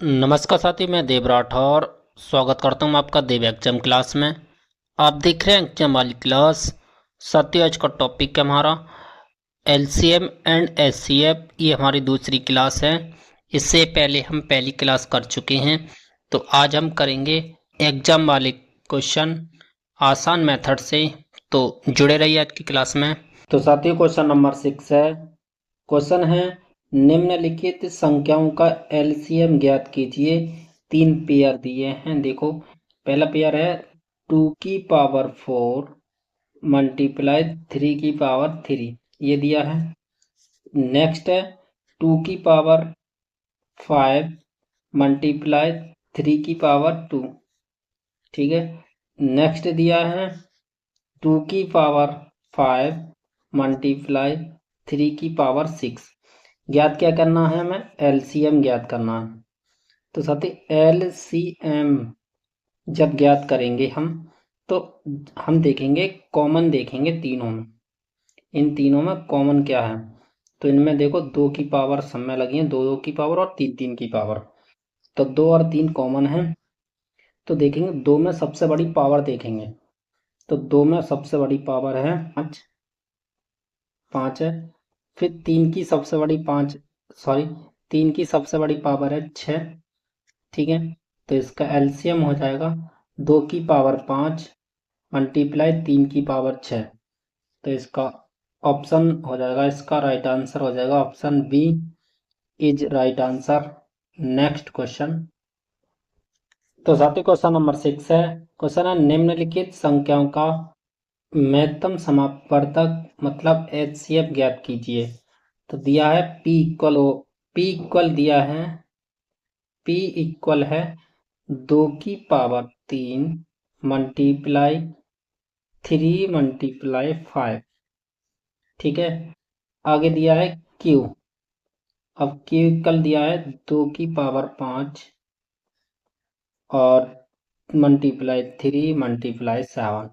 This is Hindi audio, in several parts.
नमस्कार साथी, मैं देव राठौर स्वागत करता हूं आपका देव एग्जाम क्लास में। आप देख रहे हैं एग्जाम वाली क्लास। साथियों, आज का टॉपिक है हमारा एलसीएम एंड एचसीएफ। ये हमारी दूसरी क्लास है। इससे पहले हम पहली क्लास कर चुके हैं, तो आज हम करेंगे एग्जाम वाले क्वेश्चन आसान मेथड से। तो जुड़े रहिए आज की क्लास में। तो साथियों, क्वेश्चन नंबर 6 है। क्वेश्चन है, निम्नलिखित संख्याओं का एलसीएम ज्ञात कीजिए। तीन पेयर दिए हैं। देखो, पहला पेयर है 2 की पावर 4 मल्टीप्लाई 3 की पावर 3, ये दिया है। नेक्स्ट है 2 की पावर 5 मल्टीप्लाई 3 की पावर 2। ठीक है। नेक्स्ट दिया है 2 की पावर 5 मल्टीप्लाई 3 की पावर 6। ज्ञात क्या करना है? हमें एलसीएम ज्ञात करना है। तो साथी, एलसीएम जब ज्ञात करेंगे हम, तो हम देखेंगे कॉमन, देखेंगे तीनों में। इन तीनों में कॉमन क्या है? तो इनमें देखो 2 की पावर सब में लगी है, 2 2 की पावर और 3 3 की पावर। तो 2 और 3 कॉमन है। तो देखेंगे दो में सबसे बड़ी पावर देखेंगे। तो दो में सबसे बड़ी पावर है 5, 5 है। फिर 3 की सबसे बड़ी पावर है 6। ठीक है। तो इसका एलसीएम हो जाएगा 2 की पावर 5 मल्टीप्लाई 3 की पावर 6। तो इसका ऑप्शन हो जाएगा, इसका राइट आंसर हो जाएगा option B is right answer. Next question. तो साथी, क्वेश्चन नंबर 6 है। क्वेश्चन है, निम्नलिखित संख्याओं का महत्तम समापवर्तक मतलब एचसीएफ ज्ञात कीजिए। तो दिया है पी इक्वल दिया है, पी इक्वल है 2 की पावर 3 मल्टीप्लाई 3 मल्टीप्लाई 5। ठीक है। आगे दिया है क्यू। अब क्यू इक्वल दिया है 2 की पावर 5 और मल्टीप्लाई 3 मल्टीप्लाई 7।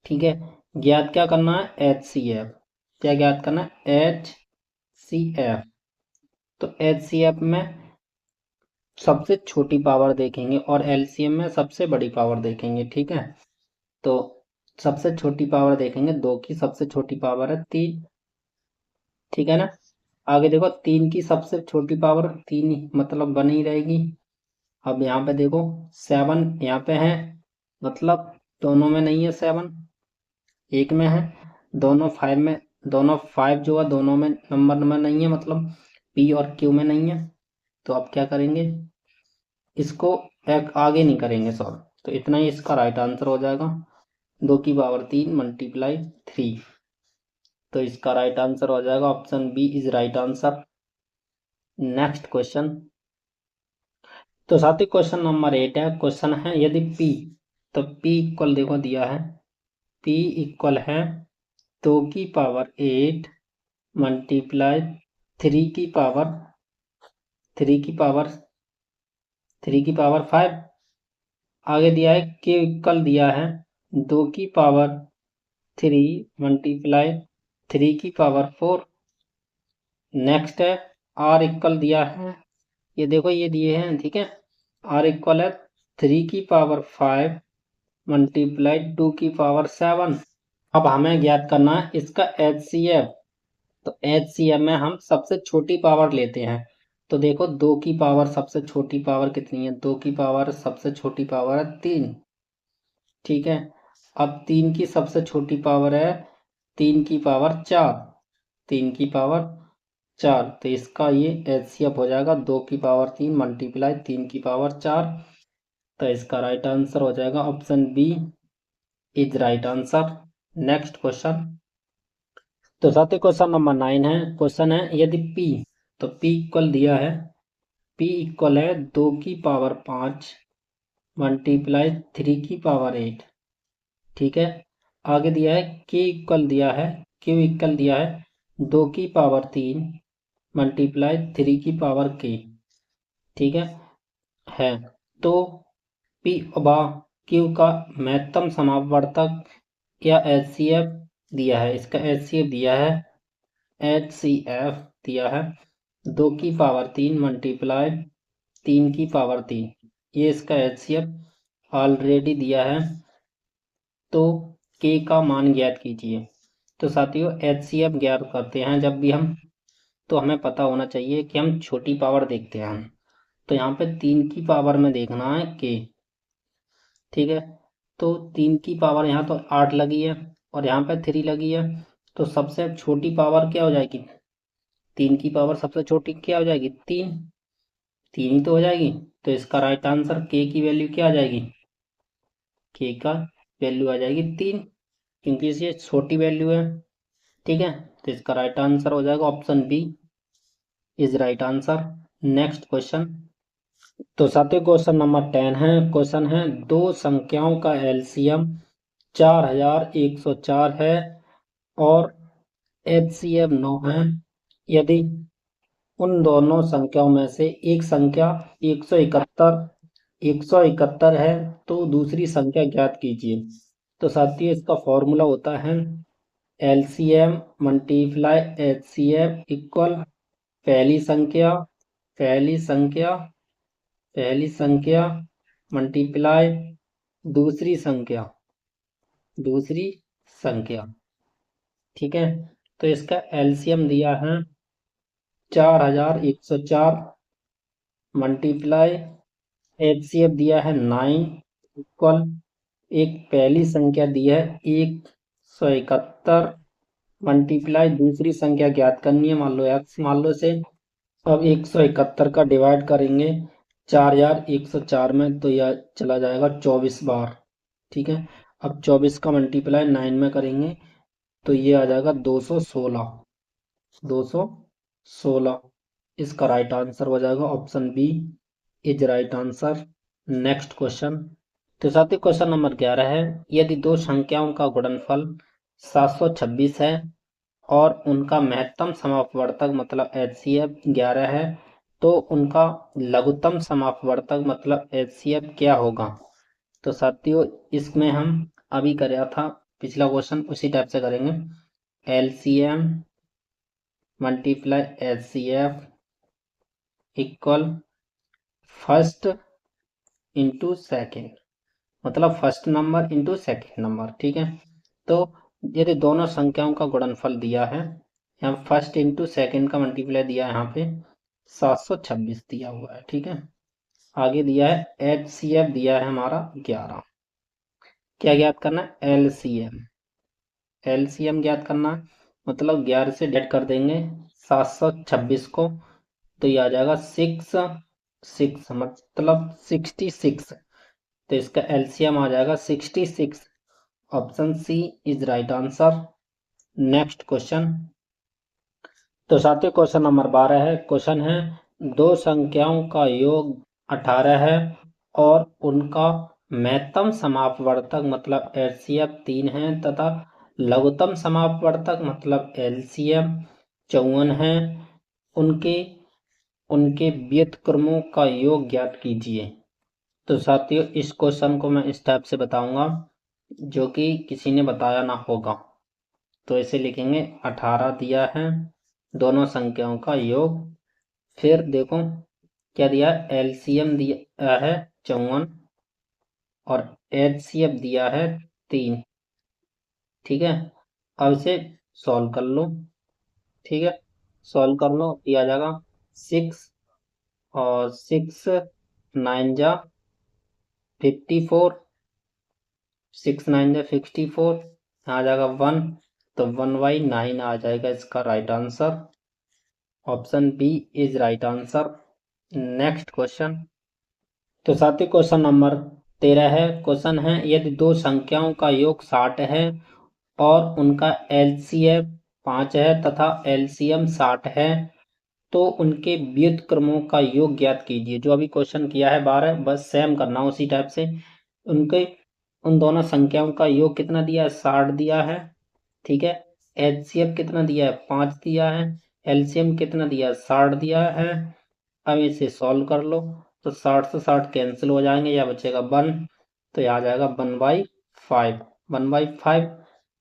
ठीक है। ज्ञात क्या करना है? H C F. क्या ज्ञात करना है? H C F. तो एच सी एफ में सबसे छोटी पावर देखेंगे और एलसीएम में सबसे बड़ी पावर देखेंगे। ठीक है। तो सबसे छोटी पावर देखेंगे, 2 की सबसे छोटी पावर है 3। ठीक है ना। आगे देखो 3 की सबसे छोटी पावर 3 मतलब बनी रहेगी। अब यहाँ पे देखो 7 यहाँ पे है, मतलब दोनों में नहीं है 7, एक में है। दोनों 5 में, दोनों 5 जो है दोनों में नंबर में नहीं है, मतलब पी और क्यू में नहीं है। तो अब क्या करेंगे? इसको एक आगे नहीं करेंगे सॉल्व। तो इतना ही इसका राइट आंसर हो जाएगा, 2 की पावर 3 मल्टीप्लाई 3। तो इसका राइट आंसर हो जाएगा option B is right answer. Next question. तो साथ ही क्वेश्चन नंबर 8 है। क्वेश्चन है, यदि P, तो P इक्वल देखो दिया है, P इक्वल है 2 की पावर 8 मल्टीप्लाई 3 की पावर 3 की पावर 5। आगे दिया है Q इक्वल दिया है 2 की पावर 3 मल्टीप्लाई 3 की पावर 4। नेक्स्ट है R इक्वल दिया है, ये देखो ये दिए हैं। ठीक है। R इक्वल है 3 की पावर 5 मल्टीप्लाई 2 की पावर 7। अब हमें ज्ञात करना है इसका एचसीएफ। तो एचसीएफ में हम सबसे छोटी पावर लेते हैं। तो देखो 2 की पावर सबसे छोटी पावर कितनी है? 2 की पावर सबसे छोटी पावर है 3। ठीक है। अब 3 की सबसे छोटी पावर है 3 की पावर 4, 3 की पावर 4। तो इसका ये एचसीएफ हो जाएगा 2 की पावर 3 मल्टीप्लाई 3 की पावर 4। तो इसका राइट आंसर हो जाएगा option B is right answer. Next question. तो साथ ही क्वेश्चन नंबर 9 है। क्वेश्चन है, यदि P, तो P इक्वल दिया है, P इक्वल है 2 की पावर 5 मल्टीप्लाई 3 की पावर 8। ठीक है। आगे दिया है Q इक्वल दिया है, Q इक्वल दिया है 2 की पावर 3 मल्टीप्लाई 3 की पावर K। ठीक है। तो P बा Q का महत्तम समापवर्तक या एचसीएफ दिया है। इसका एचसीएफ दिया है, एचसीएफ दिया है 2 की पावर 3 मल्टीप्लाई 3 की पावर 3, ये इसका HCF ऑलरेडी दिया है। तो K का मान ज्ञात कीजिए। तो साथियों HCF ज्ञात करते हैं जब भी हम, तो हमें पता होना चाहिए कि हम छोटी पावर देखते हैं हम। तो यहाँ पे 3 की पावर में देखना है K, ठीक है। तो 3 की पावर यहाँ तो 8 लगी है और यहाँ पे 3 लगी है। तो सबसे छोटी पावर क्या हो जाएगी? 3 की पावर सबसे छोटी क्या हो जाएगी? 3, 3 ही तो हो जाएगी। तो इसका राइट आंसर K की वैल्यू क्या आ जाएगी? K का वैल्यू आ जाएगी 3, क्योंकि ये छोटी वैल्यू है, ठीक है। तो इसका राइट आंसर हो जाएगा option B is right answer. Next question. तो साथियों क्वेश्चन नंबर 10 है। क्वेश्चन है दो संख्याओं का एलसीएम 4104 है और एचसीएफ 9 है। यदि उन दोनों संख्याओं में से एक संख्या 171 है तो दूसरी संख्या ज्ञात कीजिए। तो साथियों इसका फॉर्मूला होता है एलसीएम मल्टीप्लाई एचसीएफ इक्वल पहली संख्या पहली संख्या पहली संख्या मल्टीप्लाई दूसरी संख्या दूसरी संख्या, ठीक है। तो इसका एलसीएम दिया है 4104 मल्टीप्लाई एचसीएफ दिया है 9 इक्वल एक पहली संख्या दी है 171 मल्टीप्लाई दूसरी संख्या ज्ञात करनी है, मान लो एक्स मान लो से। अब 171 का डिवाइड करेंगे 4104 में तो यह चला जाएगा 24 बार, ठीक है। अब 24 का मल्टीप्लाई 9 में करेंगे तो ये आ जाएगा 216। इसका राइट आंसर हो जाएगा option B is right answer. Next question. तो साथियों क्वेश्चन नंबर 11 है। यदि दो संख्याओं का गुणनफल 726 है और उनका महत्तम समापवर्तक मतलब HCF 11 है तो उनका लघुत्तम समापवर्तक मतलब HCF क्या होगा? तो साथियों इसमें हम अभी कराया था पिछला क्वेश्चन, उसी टाइप से करेंगे। LCM multiply HCF equal first into second, मतलब first number into second number, ठीक है। तो यदि दोनों संख्याओं का गुणनफल दिया है, यहाँ फर्स्ट इंटू सेकेंड का मल्टीप्लाई दिया है, यहाँ पे 726 दिया हुआ है, ठीक है। आगे दिया है HCF दिया है हमारा 11। क्या ज्ञात करना है? एलसीएम ज्ञात करना है, मतलब 11 से डिवाइड कर देंगे 726 को तो ये आ जाएगा 6 मतलब 66। तो इसका एलसीएम आ जाएगा 66। Option C is right answer. Next question. तो साथियों क्वेश्चन नंबर 12 है। क्वेश्चन है दो संख्याओं का योग 18 है और उनका महत्तम समापवर्तक मतलब एचसीएफ 3 है तथा लघुत्तम समापवर्तक मतलब एलसीएम 54 है। उनके उनके व्युत्क्रमों का योग ज्ञात कीजिए। तो साथियों इस क्वेश्चन को मैं इस टाइप से बताऊंगा जो कि किसी ने बताया ना होगा। तो इसे लिखेंगे 18 दिया है दोनों संख्याओं का योग, फिर देखो क्या दिया है, एलसीएम दिया है 54 और एचसीएफ दिया है 3, ठीक है। अब इसे सॉल्व कर लो, ठीक है। सॉल्व कर लो, ये आ जाएगा 6 और 6 9 जा 54, 6 9 जा 64, आ जाएगा 1 तो 1/9 आ जाएगा इसका right answer. Option B is right answer. Next question. तो साथियों क्वेश्चन नंबर 13 है। क्वेश्चन है यदि दो संख्याओं का योग 60 है और उनका एलसीएम 5 है तथा एलसीएम 60 है तो उनके व्युत्क्रमों का योग ज्ञात कीजिए। जो अभी क्वेश्चन किया है 12 बस सेम करना उसी टाइप से। उनके उन दोनों संख्याओं का योग कितना दिया है? 60 दिया है, ठीक है। एचसीएफ कितना दिया है? 5 दिया है। एलसीएम कितना दिया है? 60 दिया है। अब इसे सॉल्व कर लो तो 60 से 60 कैंसिल हो जाएंगे, या बचेगा 1 तो यह आ जाएगा 1/5, 1/5।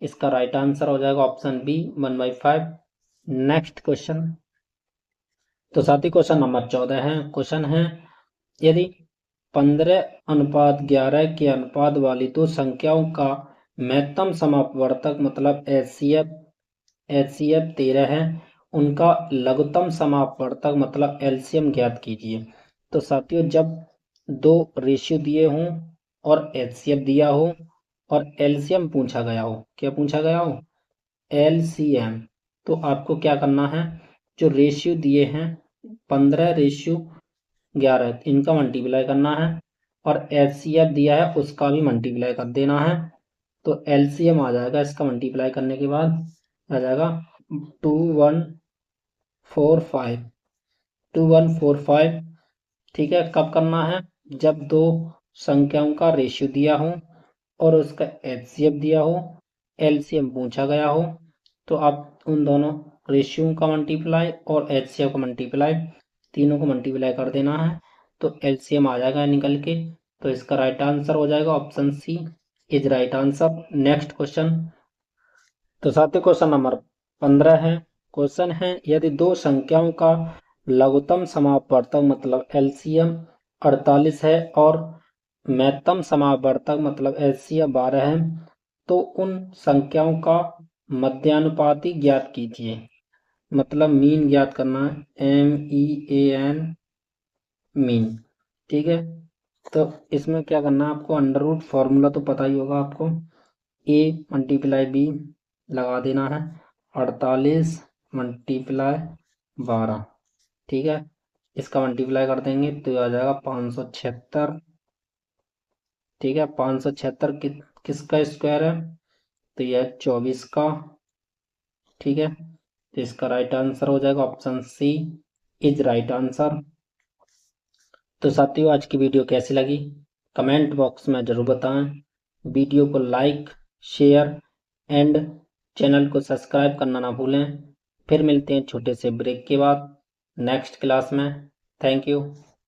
इसका राइट आंसर हो जाएगा ऑप्शन बी 1/5। Next question. तो साथी क्वेश्चन नंबर 14 है। क्वेश्चन है यदि 15:11 के अनुपात वाली दो संख्याओं का महत्तम समापवर्तक मतलब HCF 13 है, उनका लघुत्तम समापवर्तक मतलब LCM ज्ञात कीजिए। तो साथियों, जब दो रेशियो दिए हों और HCF दिया हो और LCM पूछा गया हो, क्या पूछा गया हो? LCM। तो आपको क्या करना है, जो रेशियो दिए हैं 15:11, इनका मल्टीप्लाई करना है और HCF दिया है उसका भी मल्टीप्लाई कर देना है। तो LCM आ जाएगा, इसका मल्टीप्लाई करने के बाद आ जाएगा 2145। 2145। ठीक है, कब करना है? जब दो संख्याओं का रेशियो दिया हो और उसका HCF दिया हो, LCM पूछा गया हो, तो आप उन दोनों रेशियो का मल्टीप्लाई और HCF का मल्टीप्लाई, तीनों को मल्टीप्लाई कर देना है। तो LCM आ जाएगा निकल के। तो इसका राइट आंसर हो जाएगा option C is right answer. Next question. तो साथियों, क्वेश्चन नंबर 15 है। क्वेश्चन है, यदि दो संख्याओं का लघुत्तम समापवर्तक मतलब LCM 48 है और महत्तम समापवर्तक मतलब HCF 12 है, तो उन संख्याओं का मध्यानुपाती ज्ञात कीजिए। मतलब मीन ज्ञात करना है, MEAN, मीन। ठीक है, तो इसमें क्या करना है आपको, अंडर रूट फॉर्मूला तो पता ही होगा आपको, A मल्टीप्लाई B लगा देना है, 48 मल्टीप्लाई 12। ठीक है, इसका मल्टीप्लाई कर देंगे तो आ जाएगा 576। ठीक है, 576 किसका स्क्वायर है? तो यह 24 का। ठीक है, तो इसका राइट आंसर हो जाएगा option C is right answer. तो साथियों, आज की वीडियो कैसी लगी कमेंट बॉक्स में ज़रूर बताएं। वीडियो को लाइक, शेयर एंड चैनल को सब्सक्राइब करना ना भूलें। फिर मिलते हैं छोटे से ब्रेक के बाद नेक्स्ट क्लास में। Thank you.